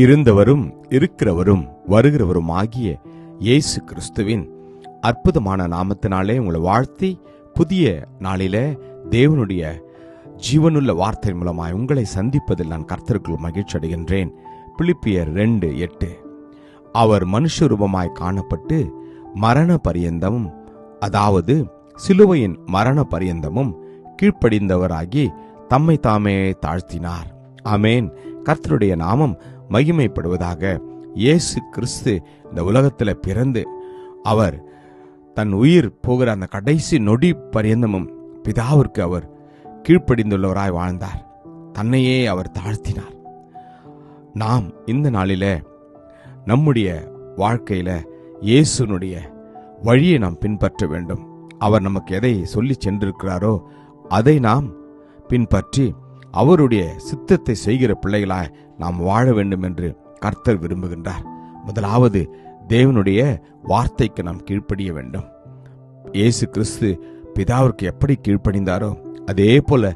இருந்தவரும் இருக்கிறவரும் வருகிறவரும் ஆகிய இயேசு கிறிஸ்துவின் அற்புதமான நாமத்தினாலே உங்களை வாழ்த்தி, புதிய நாளிலே தேவனுடைய ஜீவனுள்ள வார்த்தை மூலமாய் உங்களை சந்திப்பதில் நான் கர்த்தருக்குள் மகிழ்ச்சி அடைகின்றேன். பிலிப்பியர் 2:8. அவர் மனுஷ ரூபமாய் காணப்பட்டு மரண பரியந்தமும், அதாவது சிலுவையின் மரண பரியந்தமும் கீழ்ப்படிந்தவராகி தம்மை தாமே தாழ்த்தினார். ஆமேன். கர்த்தருடைய நாமம் மகிமைப்படுவதாக. இயேசு கிறிஸ்து இந்த உலகத்தில் பிறந்து அவர் தன் உயிர் போகிற அந்த கடைசி நொடி பரியந்தமும் பிதாவிற்கு அவர் கீழ்ப்படிந்துள்ளவராய் வாழ்ந்தார். தன்னையே அவர் தாழ்த்தினார். நாம் இந்த நாளில நம்முடைய வாழ்க்கையில இயேசுனுடைய வழியை நாம் பின்பற்ற வேண்டும். அவர் நமக்கு எதை சொல்லி சென்றிருக்கிறாரோ அதை நாம் பின்பற்றி அவருடைய சித்தத்தை செய்கிற பிள்ளைகளாய் நாம் வாழ வேண்டும் என்று கர்த்தர் விரும்புகின்றார். முதலாவது தேவனுடைய வார்த்தைக்கு நாம் கீழ்ப்படிய வேண்டும். இயேசு கிறிஸ்து பிதாவிற்கு எப்படி கீழ்ப்படிந்தாரோ அதே போல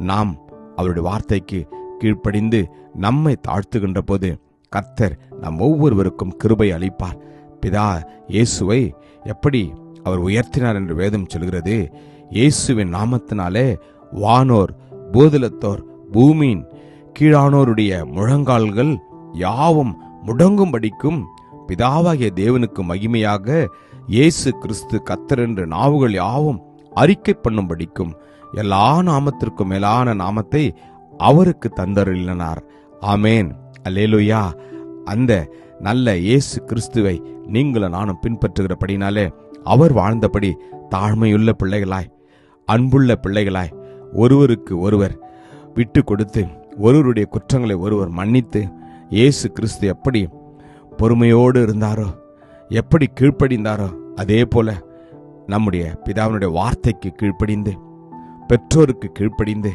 நாம் அவருடைய வார்த்தைக்கு கீழ்ப்படிந்து நம்மை தாழ்த்துகின்ற போது கர்த்தர் நம் ஒவ்வொருவருக்கும் கிருபை அளிப்பார். பிதா இயேசுவை எப்படி அவர் உயர்த்தினார் என்று வேதம் சொல்கிறது. இயேசுவின் நாமத்தினாலே வானோர், பூதலத்தோர், பூமியின் கீழானோருடைய முழங்கால்கள் யாவும் முடங்கும்படிக்கும் பிதாவாகிய தேவனுக்கு மகிமையாக இயேசு கிறிஸ்து கர்த்தர் என்று நாவுகள் யாவும் அறிக்கை பண்ணும்படிக்கும் எல்லா நாமத்திற்கும் மேலான நாமத்தை அவருக்கு தந்தருளினார். ஆமேன், அல்லேலூயா. அந்த நல்ல இயேசு கிறிஸ்துவை நீங்களும் நானும் பின்பற்றுகிறபடினாலே அவர் வாழ்ந்தபடி தாழ்மையுள்ள பிள்ளைகளாய், அன்புள்ள பிள்ளைகளாய், ஒருவருக்கு ஒருவர் விட்டு கொடுத்து, ஒருவருடைய குற்றங்களை ஒருவர் மன்னித்து, இயேசு கிறிஸ்து எப்படி பொறுமையோடு இருந்தாரோ, எப்படி கீழ்ப்படிந்தாரோ அதே போல நம்முடைய பிதாவினுடைய வார்த்தைக்கு கீழ்ப்படிந்து, பெற்றோருக்கு கீழ்ப்படிந்து,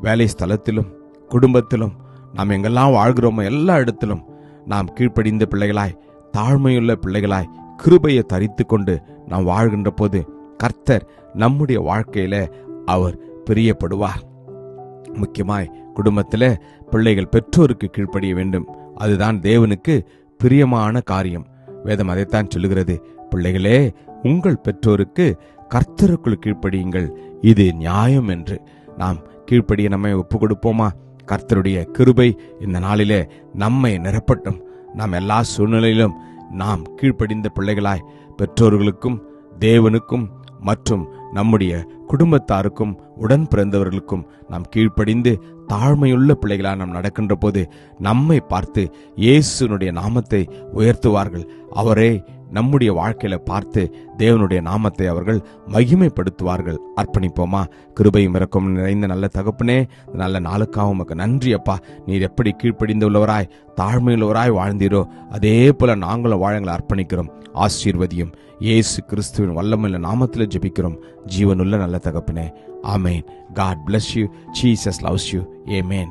வேலை ஸ்தலத்திலும் குடும்பத்திலும் நாம் எங்கெல்லாம் வாழ்கிறோமோ எல்லா இடத்திலும் நாம் கீழ்ப்படிந்த பிள்ளைகளாய், தாழ்மையுள்ள பிள்ளைகளாய், கிருபையை தரித்து கொண்டு நாம் வாழ்கின்ற போது கர்த்தர் நம்முடைய வாழ்க்கையில அவர் பிரியப்படுவார். முக்கியமாய் குடும்பத்தில் பிள்ளைகள் பெற்றோருக்கு கீழ்ப்படிய வேண்டும். அதுதான் தேவனுக்கு பிரியமான காரியம். வேதம் அதைத்தான் சொல்லுகிறது. பிள்ளைகளே, உங்கள் பெற்றோருக்கு கர்த்தருக்குள் கீழ்ப்படியுங்கள், இது நியாயம் என்று. நாம் கீழ்ப்படிய நம்மை ஒப்பு கொடுப்போமா? கர்த்தருடைய கிருபை இந்த நாளிலே நம்மை நிரப்பட்டும். நாம் எல்லா சூழ்நிலையிலும் நாம் கீழ்ப்படிந்த பிள்ளைகளாய் பெற்றோர்களுக்கும் தேவனுக்கும் மற்றும் நம்முடைய குடும்பத்தாருக்கும் உடன் பிறந்தவர்களுக்கும் நாம் கீழ்ப்படிந்து தாழ்மையுள்ள பிள்ளைகளாக நாம் நடக்கின்ற போது நம்மை பார்த்து இயேசுனுடைய நாமத்தை உயர்த்துவார்கள். அவரே நம்முடைய வாழ்க்கையில பார்த்து தேவனுடைய நாமத்தை அவர்கள் மகிமைப்படுத்துவார்கள். அர்ப்பணிப்போமா? கிருபையும் இரக்கமும் நிறைந்த நல்ல தகப்பனே, நல்ல நாளுக்காக உமக்கு நன்றி அப்பா. நீர் எப்படி கீழ்ப்படிந்துள்ளவராய் தாழ்மையுள்ளவராய் வாழ்ந்தீரோ அதே போல நாங்களும் வாழங்களை அர்ப்பணிக்கிறோம். ஆசீர்வதியும். இயேசு கிறிஸ்துவின் வல்லமையுள்ள நாமத்தில் ஜெபிக்கிறோம் ஜீவனுள்ள நல்ல தகப்பனே. ஆமேன். God bless you. Jesus loves you. Amen.